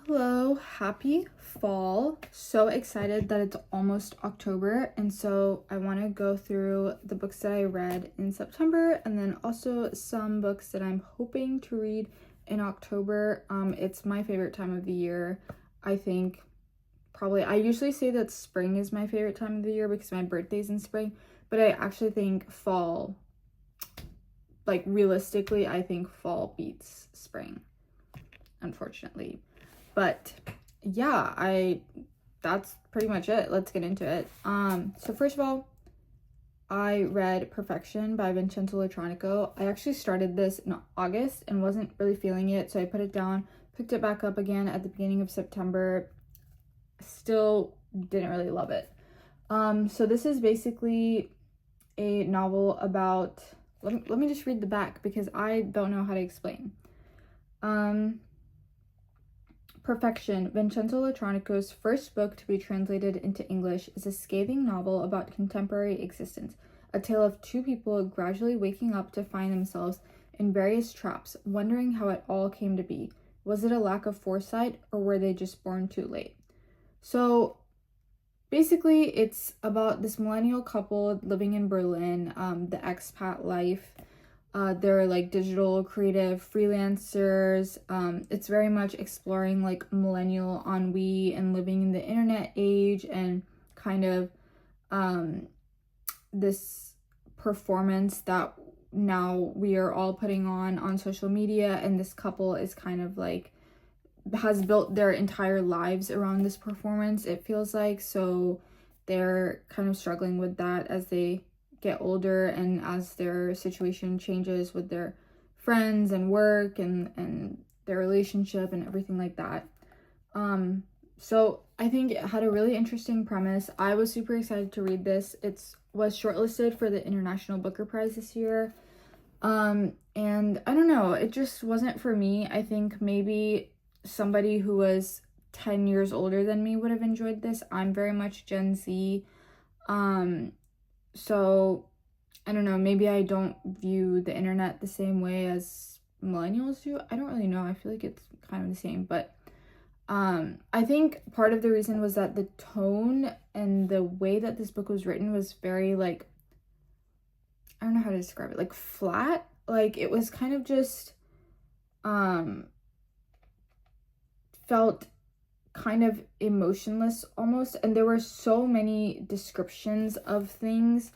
Hello, happy fall. So excited that it's almost October, and so I want to go through the books that I read in September and then also some books that I'm hoping to read in October. It's my favorite time of the year. I think probably I usually say that spring is my favorite time of the year because my birthday's in spring, but I actually think fall, like realistically, I think fall beats spring, unfortunately. But yeah, that's pretty much it. Let's get into it. So first of all, I read Perfection by Vincenzo Latronico. I actually started this in August and wasn't really feeling it, so I put it down, picked it back up again at the beginning of September. Still didn't really love it. So this is basically a novel about, let me just read the back because I don't know how to explain. Perfection, Vincenzo Latronico's first book to be translated into English, is a scathing novel about contemporary existence, a tale of two people gradually waking up to find themselves in various traps, wondering how it all came to be. Was it a lack of foresight, or were they just born too late? So basically, it's about this millennial couple living in Berlin, the expat life. They're like digital creative freelancers. It's very much exploring like millennial ennui and living in the internet age and kind of this performance that now we are all putting on social media, and this couple is kind of like has built their entire lives around this performance, it feels like. So they're kind of struggling with that as they get older and as their situation changes with their friends and work and their relationship and everything like that. So I think it had a really interesting premise. I was super excited to read this. It was shortlisted for the International Booker Prize this year. And I don't know, it just wasn't for me. I think maybe somebody who was 10 years older than me would have enjoyed this. I'm very much Gen Z. So I don't know, maybe I don't view the internet the same way as millennials do. I don't really know. I feel like it's kind of the same, but I think part of the reason was that the tone and the way that this book was written was very like, I don't know how to describe it, like flat. Like it was kind of just felt kind of emotionless almost, and there were so many descriptions of things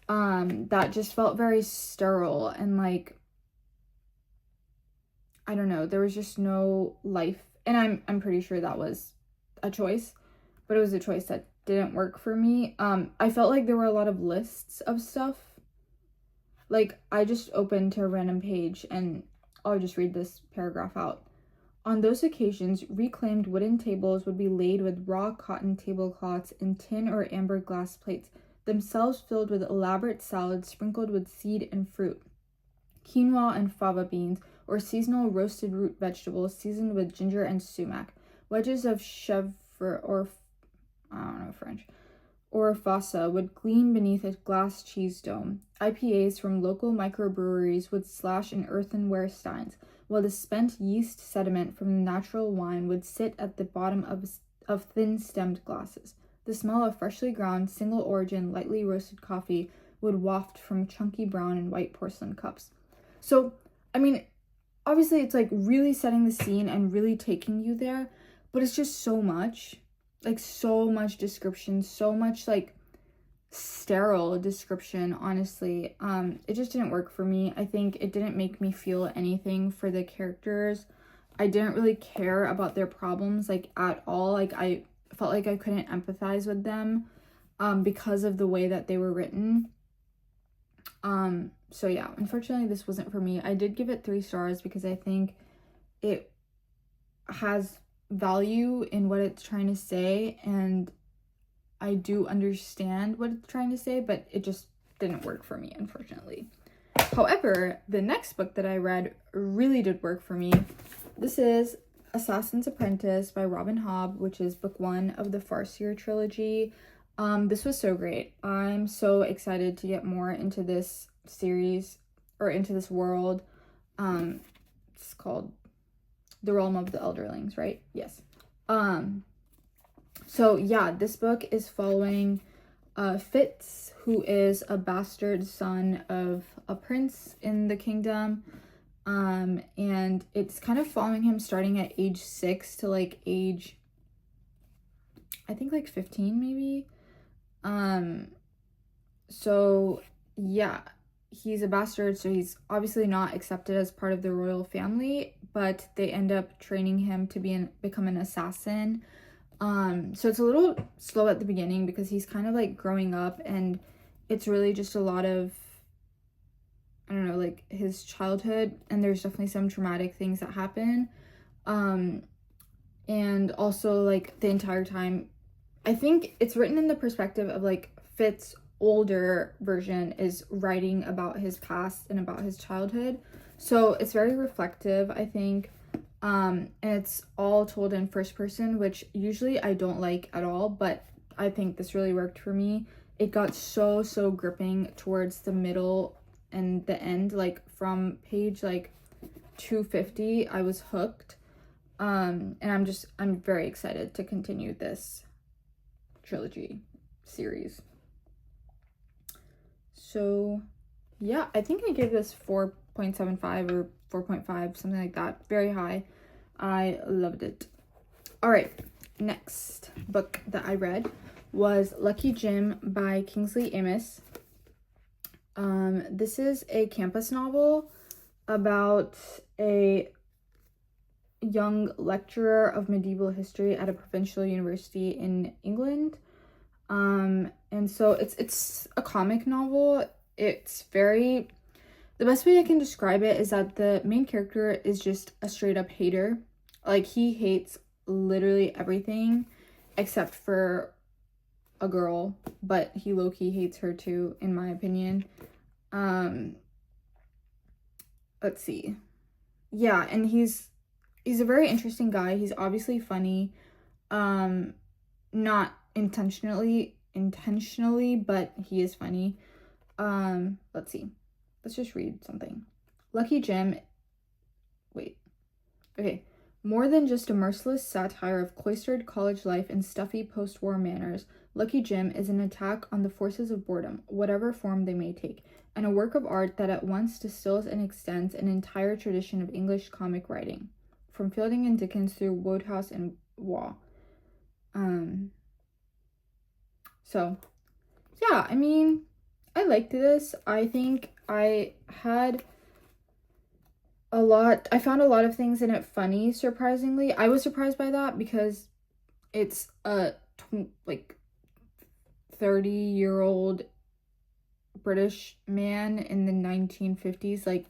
that just felt very sterile and like, I don't know, there was just no life. And I'm pretty sure that was a choice, but it was a choice that didn't work for me. I felt like there were a lot of lists of stuff. Like I just opened to a random page and I'll just read this paragraph out. On those occasions, reclaimed wooden tables would be laid with raw cotton tablecloths and tin or amber glass plates, themselves filled with elaborate salads sprinkled with seed and fruit, quinoa and fava beans, or seasonal roasted root vegetables seasoned with ginger and sumac, wedges of chèvre or, I don't know French, or fossa would gleam beneath a glass cheese dome. IPAs from local microbreweries would slash in earthenware steins, while the spent yeast sediment from natural wine would sit at the bottom of thin-stemmed glasses. The smell of freshly ground, single-origin, lightly roasted coffee would waft from chunky brown and white porcelain cups. So, I mean, obviously it's like really setting the scene and really taking you there, but it's just so much. Like so much description, so much like sterile description, honestly. It just didn't work for me. I think it didn't make me feel anything for the characters. I didn't really care about their problems like at all. Like I felt like I couldn't empathize with them because of the way that they were written. So yeah, unfortunately this wasn't for me. I did give it 3 stars because I think it has value in what it's trying to say, and I do understand what it's trying to say, but it just didn't work for me, unfortunately. However, the next book that I read really did work for me. This is Assassin's Apprentice by Robin Hobb, which is book 1 of the Farseer trilogy. This was so great. I'm so excited to get more into this series or into this world. It's called The Realm of the Elderlings, right? Yes. So yeah, this book is following Fitz, who is a bastard son of a prince in the kingdom. And it's kind of following him starting at age 6 to like age, I think like 15 maybe. So yeah, he's a bastard, so he's obviously not accepted as part of the royal family, but they end up training him to become an assassin. So it's a little slow at the beginning because he's kind of like growing up, and it's really just a lot of, I don't know, like his childhood, and there's definitely some traumatic things that happen. And also like the entire time, I think it's written in the perspective of like Fitz older version is writing about his past and about his childhood. So it's very reflective, I think. And it's all told in first person, which usually I don't like at all, but I think this really worked for me. It got so gripping towards the middle and the end, like from page like 250, I was hooked. And I'm very excited to continue this trilogy series. So yeah, I think I gave this 4.75 or 4.5, something like that. Very high. I loved it. All right, next book that I read was Lucky Jim by Kingsley Amis. This is a campus novel about a young lecturer of medieval history at a provincial university in England. And so it's a comic novel. It's very, the best way I can describe it is that the main character is just a straight up hater. Like, he hates literally everything except for a girl, but he low-key hates her too, in my opinion. Let's see. Yeah, and he's a very interesting guy. He's obviously funny. Not intentionally, but he is funny. Let's see. Let's just read something. Lucky Jim. Wait. Okay. More than just a merciless satire of cloistered college life and stuffy post-war manners, Lucky Jim is an attack on the forces of boredom, whatever form they may take, and a work of art that at once distills and extends an entire tradition of English comic writing, from Fielding and Dickens through Wodehouse and Waugh. So, yeah, I mean, I liked this. I think I found a lot of things in it funny, surprisingly. I was surprised by that because it's a 30-year-old British man in the 1950s. Like,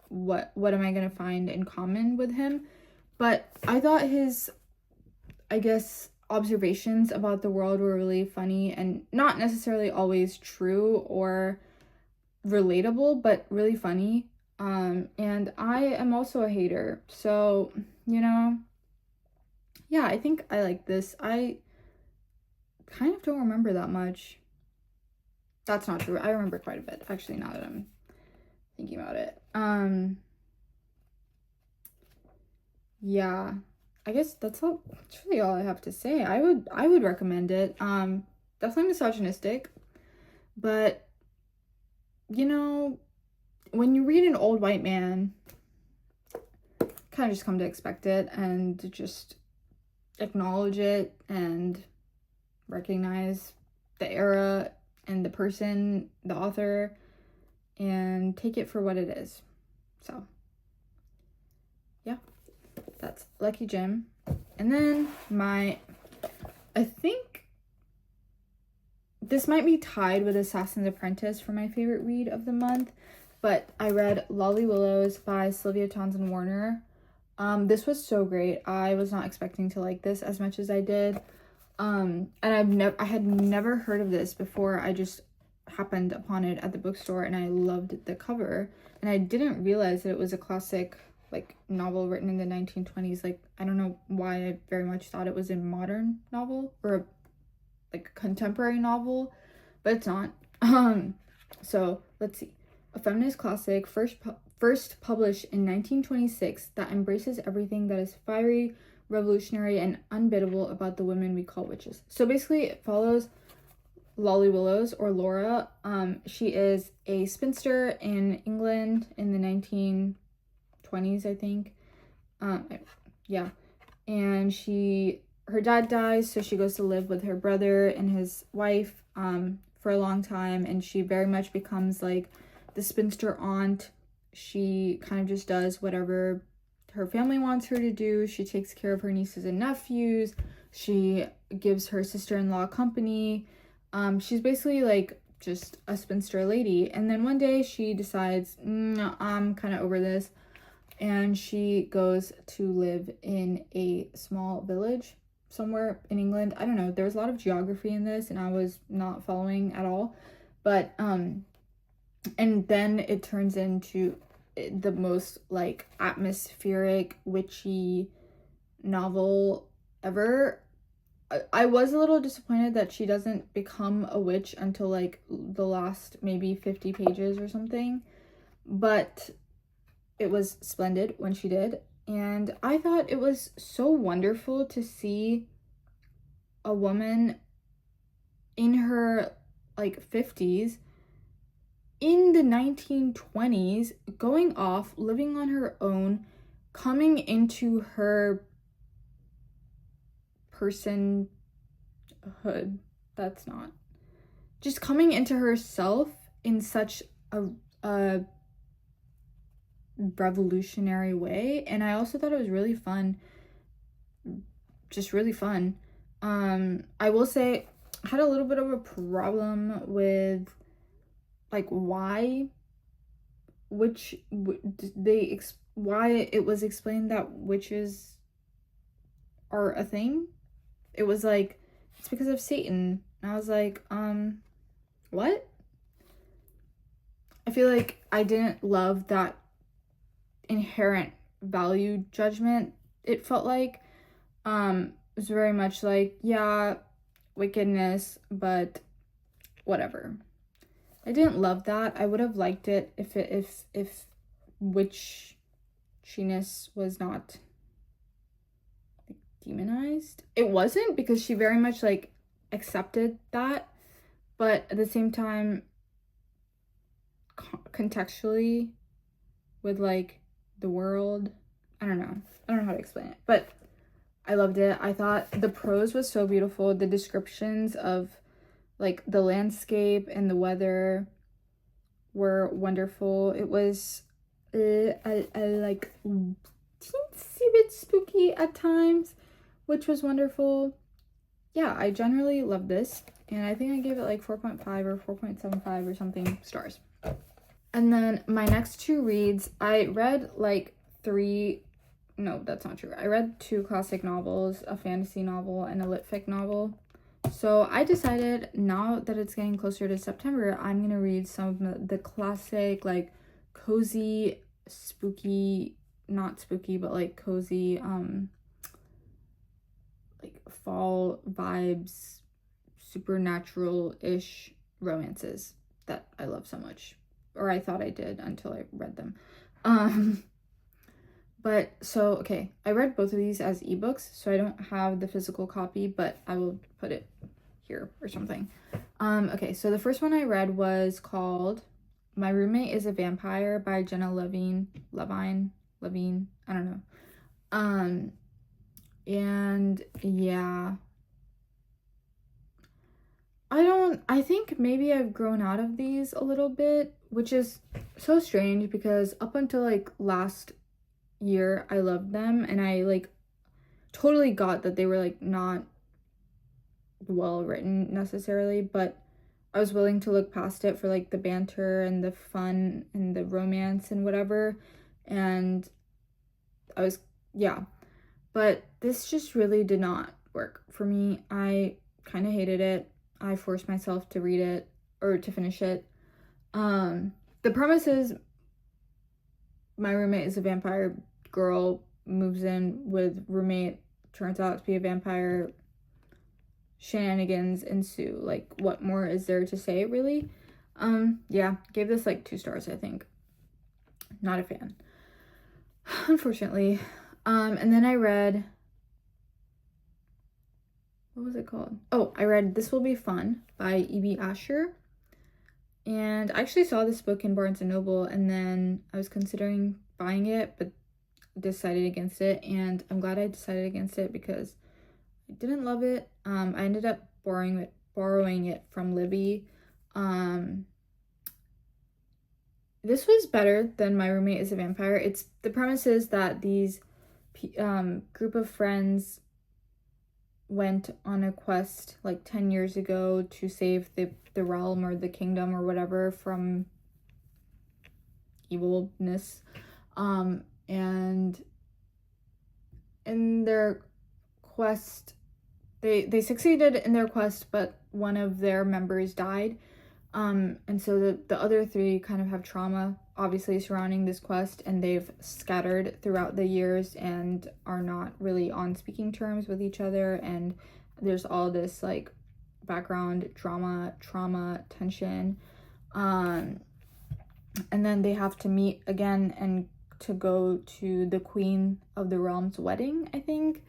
what am I gonna find in common with him? But I thought his, I guess, observations about the world were really funny and not necessarily always true or relatable, but really funny. And I am also a hater, so, you know, yeah, I think I like this. I kind of don't remember that much. That's not true. I remember quite a bit, actually, now that I'm thinking about it. Yeah, I guess that's really all I have to say. I would recommend it. Definitely misogynistic, but, you know, when you read an old white man, kind of just come to expect it and just acknowledge it and recognize the era and the person, the author, and take it for what it is. So, yeah, that's Lucky Jim. And then I think this might be tied with Assassin's Apprentice for my favorite read of the month, but I read Lolly Willows by Sylvia Townsend Warner. This was so great. I was not expecting to like this as much as I did. And I had never heard of this before. I just happened upon it at the bookstore and I loved the cover. And I didn't realize that it was a classic, like, novel written in the 1920s. Like, I don't know why I very much thought it was a modern novel or a contemporary novel, but it's not. So let's see. A feminist classic, first first published in 1926, that embraces everything that is fiery, revolutionary, and unbiddable about the women we call witches. So basically, it follows Lolly Willows, or Laura. She is a spinster in England in the 1920s, I think. Yeah. And her dad dies, so she goes to live with her brother and his wife for a long time, and she very much becomes like the spinster aunt. She kind of just does whatever her family wants her to do. She takes care of her nieces and nephews. She gives her sister-in-law company. She's basically like just a spinster lady. And then one day she decides, I'm kind of over this. And she goes to live in a small village somewhere in England. I don't know. There was a lot of geography in this and I was not following at all. But, and then it turns into the most like atmospheric, witchy novel ever. I was a little disappointed that she doesn't become a witch until like the last maybe 50 pages or something, but it was splendid when she did. And I thought it was so wonderful to see a woman in her like 50s in the 1920s going off, living on her own, coming into her personhood. That's not. Just coming into herself in such a revolutionary way. And I also thought it was really fun. Just really fun. I will say I had a little bit of a problem with like why it was explained that witches are a thing. It was like, it's because of Satan. And I was like, what? I feel like I didn't love that inherent value judgment. It felt like, it was very much like, yeah, wickedness, but whatever. I didn't love that. I would have liked it if witchiness was not demonized. It wasn't, because she very much like accepted that, but at the same time contextually with like the world, I don't know how to explain it, but I loved it. I thought the prose was so beautiful. The descriptions of like the landscape and the weather were wonderful. It was a like teensy bit spooky at times, which was wonderful. Yeah, I generally love this, and I think I gave it like 4.5 or 4.75 or something stars. And then my next two reads, I read like no, that's not true. I read 2 classic novels, a fantasy novel and a lit fic novel. So I decided, now that it's getting closer to September, I'm gonna read some of the classic, like cozy, spooky, not spooky, but like cozy, like fall vibes, supernatural-ish romances that I love so much. Or I thought I did until I read them. But so, okay, I read both of these as ebooks, so I don't have the physical copy, but I will put it here or something. Okay, so the first one I read was called My Roommate is a Vampire by Jenna Levine, I don't know. And yeah, I think maybe I've grown out of these a little bit, which is so strange because up until like last year I loved them, and I like totally got that they were like not well written necessarily, but I was willing to look past it for like the banter and the fun and the romance and whatever, and I was, yeah, but this just really did not work for me. I kind of hated it. I forced myself to read it or to finish it. The premise is my roommate is a vampire, girl moves in with roommate, turns out to be a vampire, shenanigans ensue. Like, what more is there to say, really? Yeah, gave this like 2 stars, I think. not a fan, unfortunately. And then I read, what was it called? Oh, I read This Will Be Fun by E.B. Asher. And I actually saw this book in Barnes & Noble, and then I was considering buying it, but decided against it. And I'm glad I decided against it because I didn't love it. I ended up borrowing it from Libby. This was better than My Roommate is a Vampire. It's the premise is that these group of friends went on a quest like 10 years ago to save the realm or the kingdom or whatever from evilness. And in their quest, they succeeded in their quest, but one of their members died. And so the other three kind of have trauma, obviously, surrounding this quest, and they've scattered throughout the years and are not really on speaking terms with each other. And there's all this like background drama, trauma, tension. And then they have to meet again and to go to the Queen of the Realm's wedding, I think.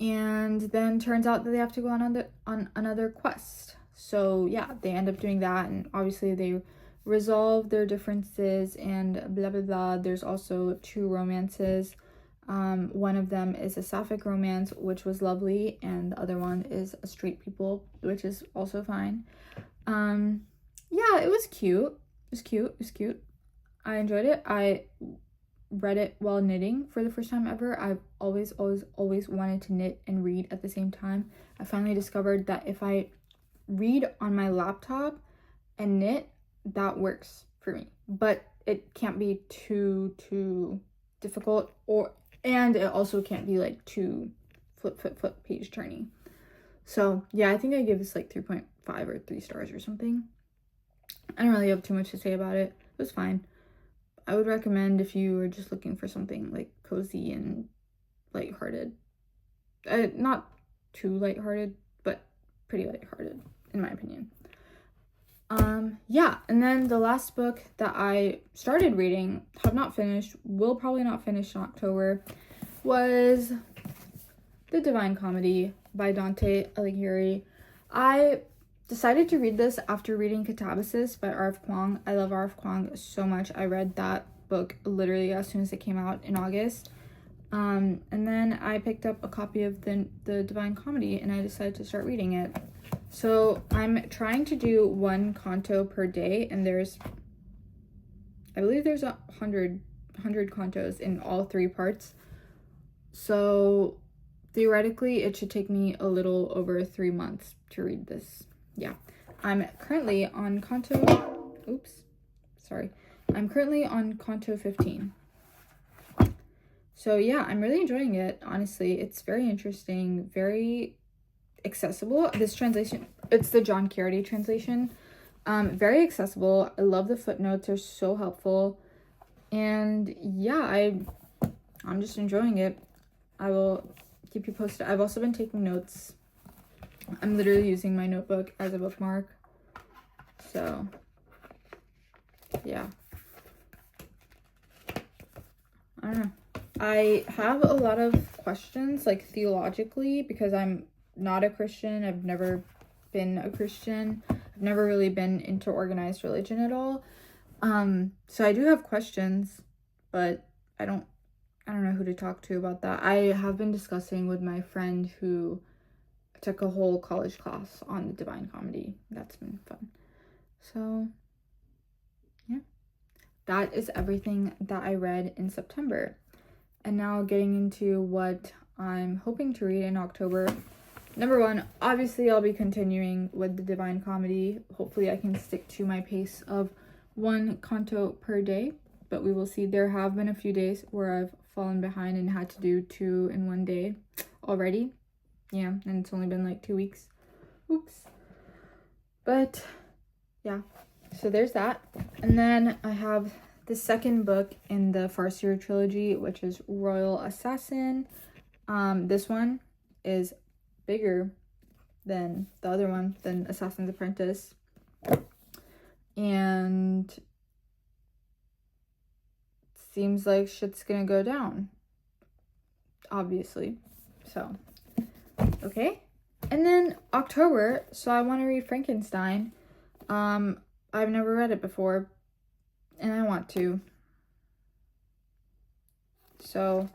And then turns out that they have to go on another quest. So yeah, they end up doing that, and obviously they resolve their differences and blah blah blah. There's also 2 romances. One of them is a sapphic romance, which was lovely, and the other one is a straight people, which is also fine. Yeah, it was cute. It was cute. I enjoyed it. I read it while knitting for the first time ever. I've always wanted to knit and read at the same time. I finally discovered that if I read on my laptop and knit, that works for me, but it can't be too difficult, and it also can't be like too flip page turny. So yeah, I think I give this like 3.5 or 3 stars or something. I don't really have too much to say about it. It was fine. I would recommend if you were just looking for something like cozy and lighthearted. Not too lighthearted, but pretty lighthearted in my opinion. Yeah, and then the last book that I started reading, have not finished, will probably not finish in October, was The Divine Comedy by Dante Alighieri. I decided to read this after reading Catabasis by R.F. Kuang. I love R.F. Kuang so much. I read that book literally as soon as it came out in August. And then I picked up a copy of the Divine Comedy, and I decided to start reading it. So I'm trying to do 1 canto per day, and I believe there's 100 cantos in all 3 parts. So theoretically, it should take me a little over 3 months to read this. Yeah, I'm currently on canto, I'm currently on canto 15. So yeah, I'm really enjoying it, honestly. It's very interesting, very accessible. This translation, it's the John Carity translation. Very accessible. I love the footnotes, they're so helpful. And yeah, I'm just enjoying it. I will keep you posted. I've also been taking notes. I'm literally using my notebook as a bookmark. So yeah, I don't know. I have a lot of questions, like theologically, because I'm not a Christian. I've never been a Christian. I've never really been into organized religion at all. So I do have questions, but I don't know who to talk to about that. I have been discussing with my friend who took a whole college class on the Divine Comedy. That's been fun. So yeah, that is everything that I read in September. And now getting into what I'm hoping to read in October. Number 1, obviously I'll be continuing with the Divine Comedy. Hopefully I can stick to my pace of 1 canto per day, but we will see. There have been a few days where I've fallen behind and had to do 2 in 1 day already. Yeah, and it's only been like 2 weeks. Oops. But yeah, so there's that. And then I have the second book in the Farseer trilogy, which is Royal Assassin. This one is bigger than the other one, than Assassin's Apprentice. And let's seems like shit's gonna go down, obviously. So, okay. And then October, so I want to read Frankenstein. I've never read it before, and I want to. So,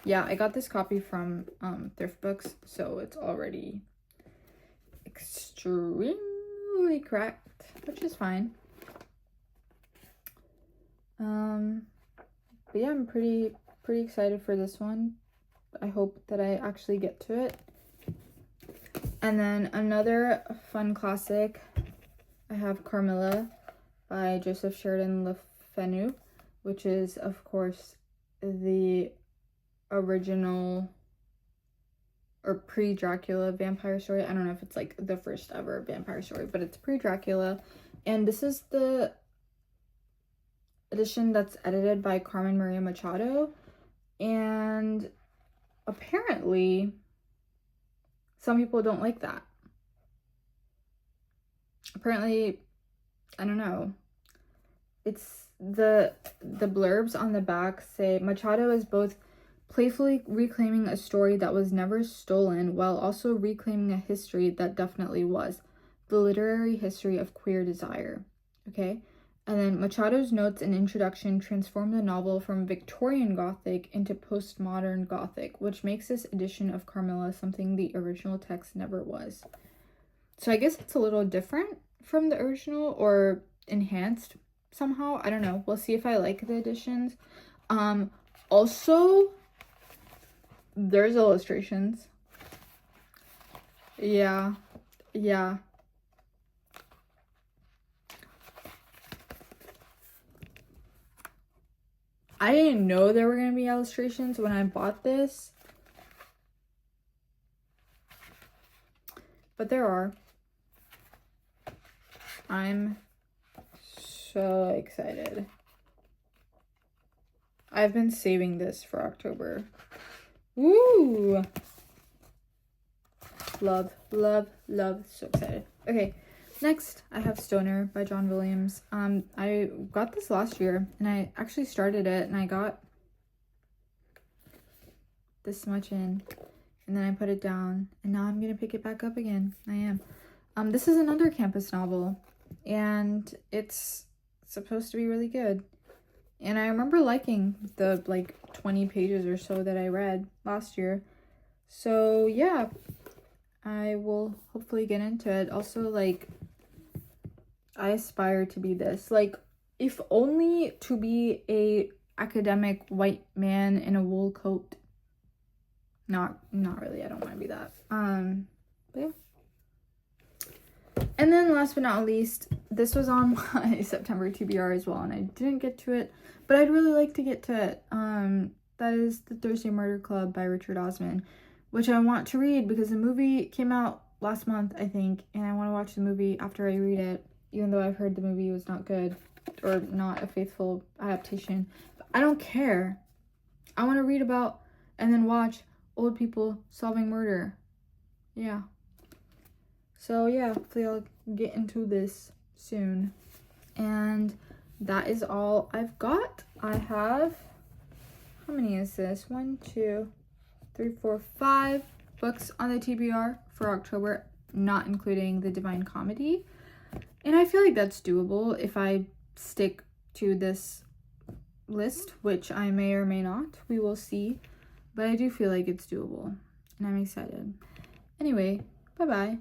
yeah, I got this copy from Thrift Books, so it's already extremely cracked, which is fine. But yeah, I'm pretty excited for this one. I hope that I actually get to it. And then another fun classic, I have Carmilla by Joseph Sheridan Le Fanu, which is, of course, the original or pre-Dracula vampire story. I don't know if it's like the first ever vampire story, but it's pre-Dracula. And this is the edition that's edited by Carmen Maria Machado. And apparently some people don't like that. Apparently, I don't know. It's the blurbs on the back say Machado is both playfully reclaiming a story that was never stolen while also reclaiming a history that definitely was. The literary history of queer desire. Okay? And then Machado's notes and introduction transform the novel from Victorian Gothic into postmodern Gothic, which makes this edition of Carmilla something the original text never was. So I guess it's a little different from the original or enhanced somehow. I don't know. We'll see if I like the editions. Also, there's illustrations. Yeah. I didn't know there were going to be illustrations when I bought this. But there are. I'm so excited. I've been saving this for October. Woo! Love. So excited. Okay. Next, I have Stoner by John Williams. I got this last year, and I actually started it, and I got this much in, and then I put it down, and now I'm gonna pick it back up again. I am. This is another campus novel, and it's supposed to be really good. And I remember liking the, 20 pages or so that I read last year. So, yeah, I will hopefully get into it. Also, I aspire to be this. If only to be a academic white man in a wool coat. Not really. I don't want to be that. But yeah. And then last but not least, this was on my September TBR as well, and I didn't get to it, but I'd really like to get to it. That is The Thursday Murder Club by Richard Osman, which I want to read because the movie came out last month, I think, and I want to watch the movie after I read it, even though I've heard the movie was not good or not a faithful adaptation. But I don't care. I want to read about and then watch old people solving murder. Yeah. So yeah, hopefully I'll get into this soon. And that is all I've got. I have, how many is this? 1, 2, 3, 4, 5 books on the TBR for October, not including the Divine Comedy. And I feel like that's doable if I stick to this list, which I may or may not. We will see. But I do feel like it's doable. And I'm excited. Anyway, bye-bye.